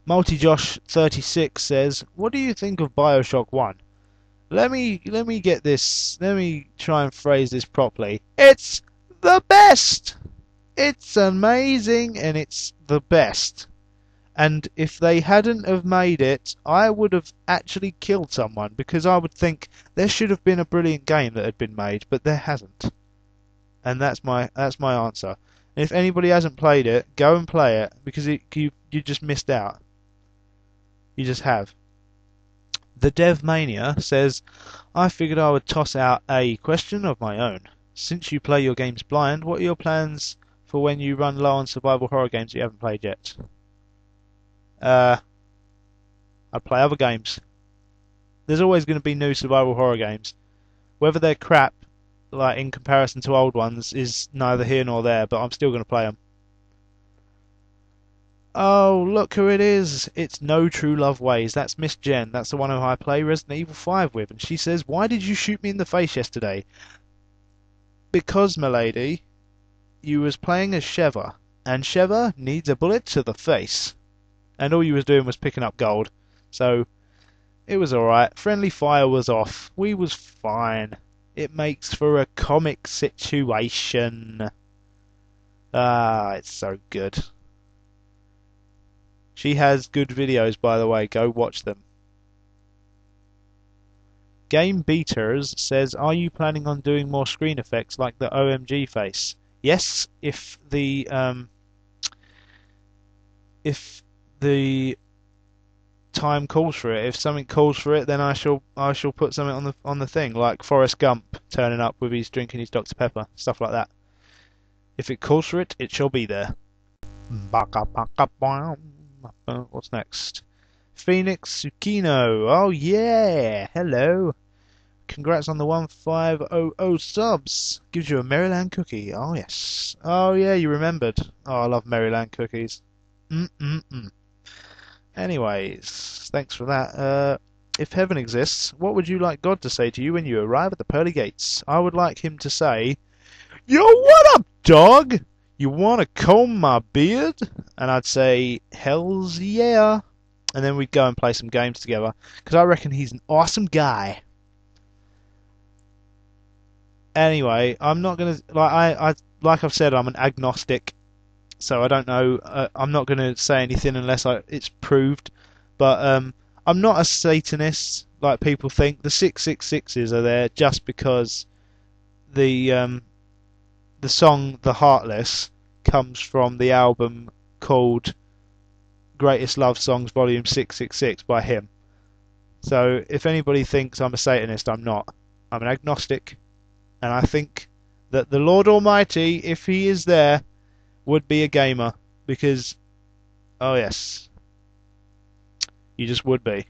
MultiJosh36 says, "What do you think of BioShock 1?" Let me get this. Let me try and phrase this properly. It's the best. It's amazing and it's the best. And if they hadn't have made it, I would have actually killed someone because I would think there should have been a brilliant game that had been made, but there hasn't. And that's my answer. And if anybody hasn't played it, go and play it because you just missed out. You just have. The Dev Mania says, "I figured I would toss out a question of my own. Since you play your games blind, what are your plans for when you run low on survival horror games you haven't played yet?" I'd play other games. There's always going to be new survival horror games. Whether they're crap, like in comparison to old ones, is neither here nor there, but I'm still going to play them. Oh, look who it is! It's No True Love Ways. That's Miss Jen. That's the one who I play Resident Evil 5 with. And she says, "Why did you shoot me in the face yesterday?" Because, m'lady, you was playing as Sheva, and Sheva needs a bullet to the face. And all you was doing was picking up gold. So, it was alright. Friendly fire was off. We was fine. It makes for a comic situation. Ah, it's so good. She has good videos, by the way. Go watch them. Game Beaters says, "Are you planning on doing more screen effects like the OMG face?" Yes, if the time calls for it. If something calls for it, then I shall put something on the thing, like Forrest Gump turning up with his drinking his Dr Pepper, stuff like that. If it calls for it, it shall be there. What's next? Phoenix Tsukino. Oh yeah, hello. Congrats on the 1500 subs. Gives you a Maryland cookie. Oh yes. Oh yeah, you remembered. Oh, I love Maryland cookies. Anyways, thanks for that. If heaven exists, what would you like God to say to you when you arrive at the pearly gates? I would like him to say, "Yo, what up, dog? You want to comb my beard?" And I'd say, "Hells yeah." And then we'd go and play some games together, because I reckon he's an awesome guy. Anyway, I'm not gonna like I've said, I'm an agnostic, so I don't know. I'm not gonna say anything unless it's proved. But I'm not a Satanist like people think. The 666s are there just because the song "The Heartless" comes from the album called Greatest Love Songs Volume 666 by him. So if anybody thinks I'm a Satanist, I'm not. I'm an agnostic, and I think that the Lord Almighty, if he is there, would be a gamer, because, oh yes, you just would be.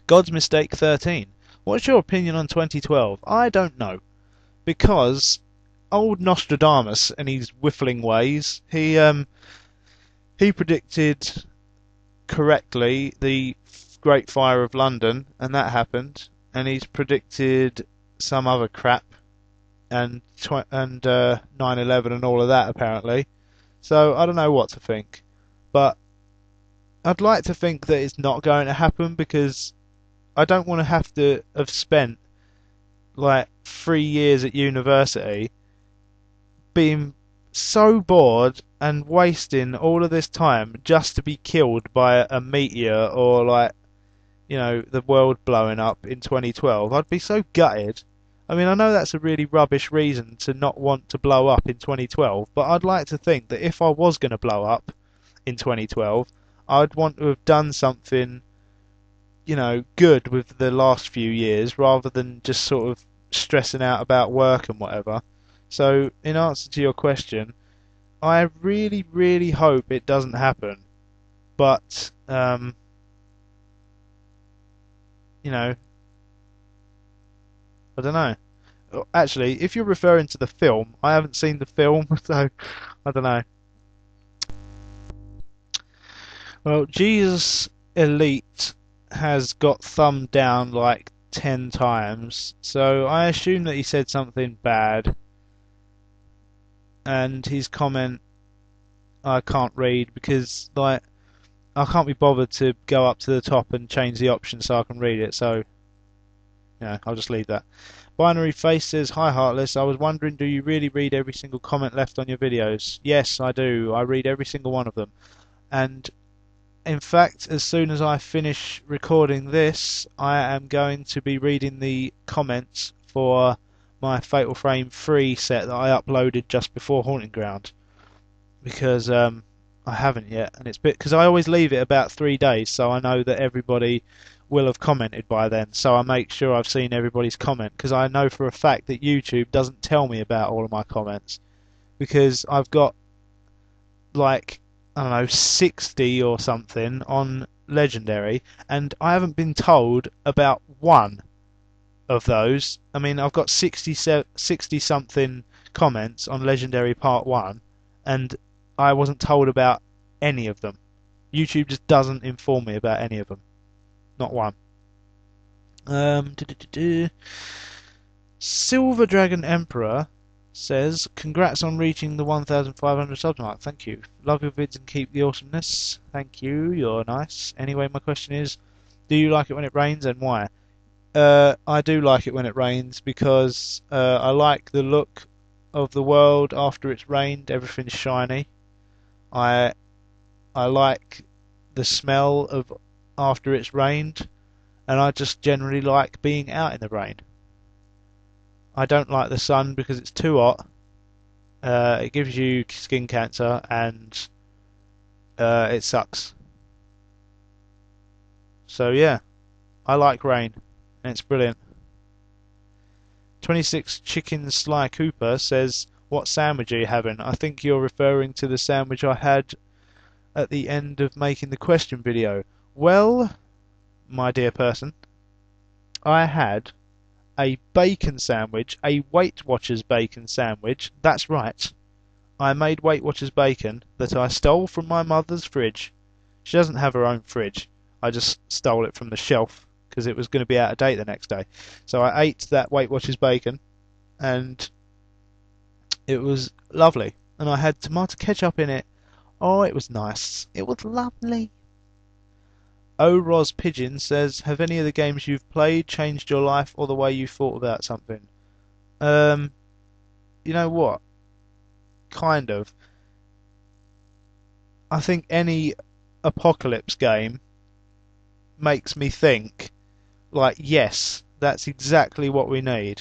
God's Mistake 13. What's your opinion on 2012? I don't know, because old Nostradamus and his whiffling ways, he predicted correctly the Great Fire of London, and that happened. And he's predicted some other crap, and 9/11 and all of that apparently. So I don't know what to think, but I'd like to think that it's not going to happen, because I don't want to have to have spent like 3 years at university being so bored and wasting all of this time just to be killed by a meteor, or like, the world blowing up in 2012. I'd be so gutted. I mean, I know that's a really rubbish reason to not want to blow up in 2012, but I'd like to think that if I was going to blow up in 2012, I'd want to have done something, good with the last few years, rather than just sort of stressing out about work and whatever. So, in answer to your question, I really, really hope it doesn't happen. But, I don't know. Actually, if you're referring to the film, I haven't seen the film, so I don't know. Well, Jesus Elite has got thumbed down like 10 times, so I assume that he said something bad. And his comment I can't read, because like I can't be bothered to go up to the top and change the option so I can read it. So yeah, I'll just leave that. Binary Face says, "Hi Heartless. I was wondering, do you really read every single comment left on your videos?" Yes, I do. I read every single one of them. And in fact, as soon as I finish recording this, I am going to be reading the comments for my Fatal Frame 3 set that I uploaded just before Haunting Ground, because I haven't yet, and it's because I always leave it about 3 days, so I know that everybody will have commented by then. So I make sure I've seen everybody's comment, because I know for a fact that YouTube doesn't tell me about all of my comments, because I've got like, I don't know, 60 or something on Legendary, and I haven't been told about one of those. I mean, I've got 60 something comments on Legendary Part 1, and I wasn't told about any of them. YouTube just doesn't inform me about any of them. Not one. Silver Dragon Emperor says, "Congrats on reaching the 1,500 subs mark. Thank you. Love your vids and keep the awesomeness." Thank you. You're nice. Anyway, my question is, do you like it when it rains, and why? I do like it when it rains because I like the look of the world after it's rained. Everything's shiny. I I like the smell of after it's rained, and I just generally like being out in the rain. I don't like the sun because it's too hot. It gives you skin cancer, and it sucks. So yeah, I like rain, and it's brilliant. 26 Chicken Sly Cooper says, "What sandwich are you having?" I think you're referring to the sandwich I had at the end of making the question video. Well, my dear person, I had a bacon sandwich, a Weight Watchers bacon sandwich. That's right. I made Weight Watchers bacon that I stole from my mother's fridge. She doesn't have her own fridge. I just stole it from the shelf because it was going to be out of date the next day. So I ate that Weight Watchers bacon, and it was lovely. And I had tomato ketchup in it. Oh, it was nice. It was lovely. O Ros Pigeon says, "Have any of the games you've played changed your life or the way you thought about something?" Um, you know what? Kind of. I think any apocalypse game makes me think, like, yes, that's exactly what we need.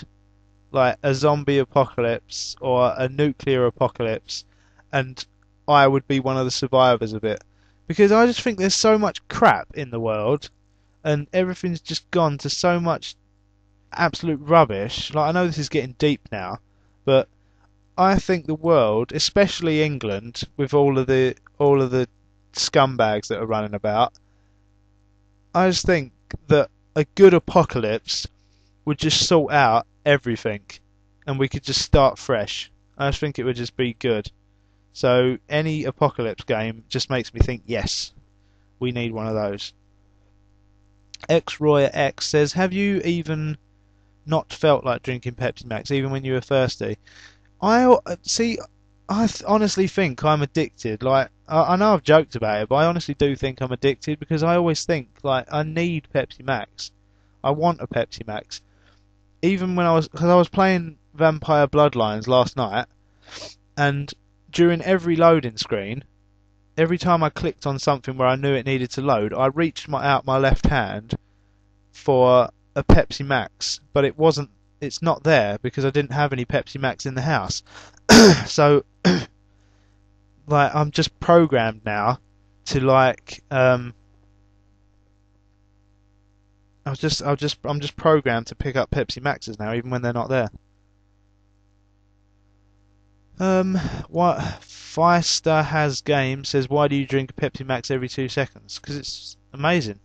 Like a zombie apocalypse or a nuclear apocalypse, and I would be one of the survivors of it. Because I just think there's so much crap in the world, and everything's just gone to so much absolute rubbish. Like, I know this is getting deep now, but I think the world, especially England, with all of the scumbags that are running about, I just think that a good apocalypse would just sort out everything, and we could just start fresh. I just think it would just be good. So any apocalypse game just makes me think, yes, we need one of those. X Roy X says, "Have you even not felt like drinking Pepsi Max, even when you were thirsty?" I see. Honestly think I'm addicted. Like, I know I've joked about it, but I honestly do think I'm addicted because I always think like I need Pepsi Max. I want a Pepsi Max. Even when because I was playing Vampire Bloodlines last night, and during every loading screen, every time I clicked on something where I knew it needed to load, I reached out my left hand for a Pepsi Max, but it wasn't. It's not there because I didn't have any Pepsi Max in the house. So, like, I'm just programmed now to like, I'm just programmed to pick up Pepsi Maxes now, even when they're not there. What Feister has game says, "Why do you drink a Pepsi Max every 2 seconds?" Because it's amazing.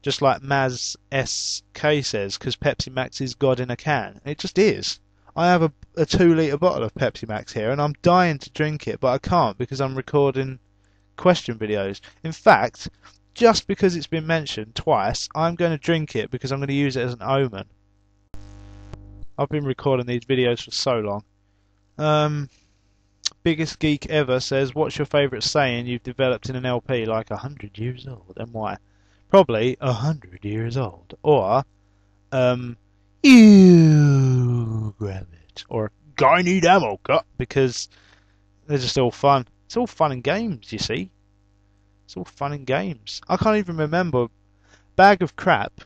Just like Maz SK says, because Pepsi Max is God in a can. It just is. I have a 2 litre bottle of Pepsi Max here, and I'm dying to drink it, but I can't because I'm recording question videos. In fact, just because it's been mentioned twice, I'm going to drink it because I'm going to use it as an omen. I've been recording these videos for so long. Biggest Geek Ever says, "What's your favourite saying you've developed in an LP? Like 100 years old, and why?" Probably 100 years old, or um, you grab it, or guy need ammo cut, because they're just all fun. It's all fun and games, you see. It's all fun and games. I can't even remember. Bag of Crap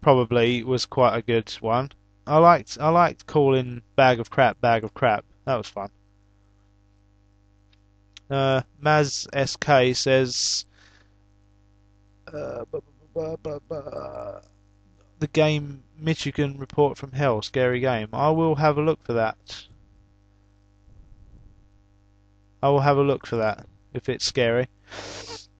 probably was quite a good one. I liked calling Bag of Crap Bag of Crap. That was fun. Maz SK says the game Michigan Report from Hell, scary game. I will have a look for that. I will have a look for that if it's scary.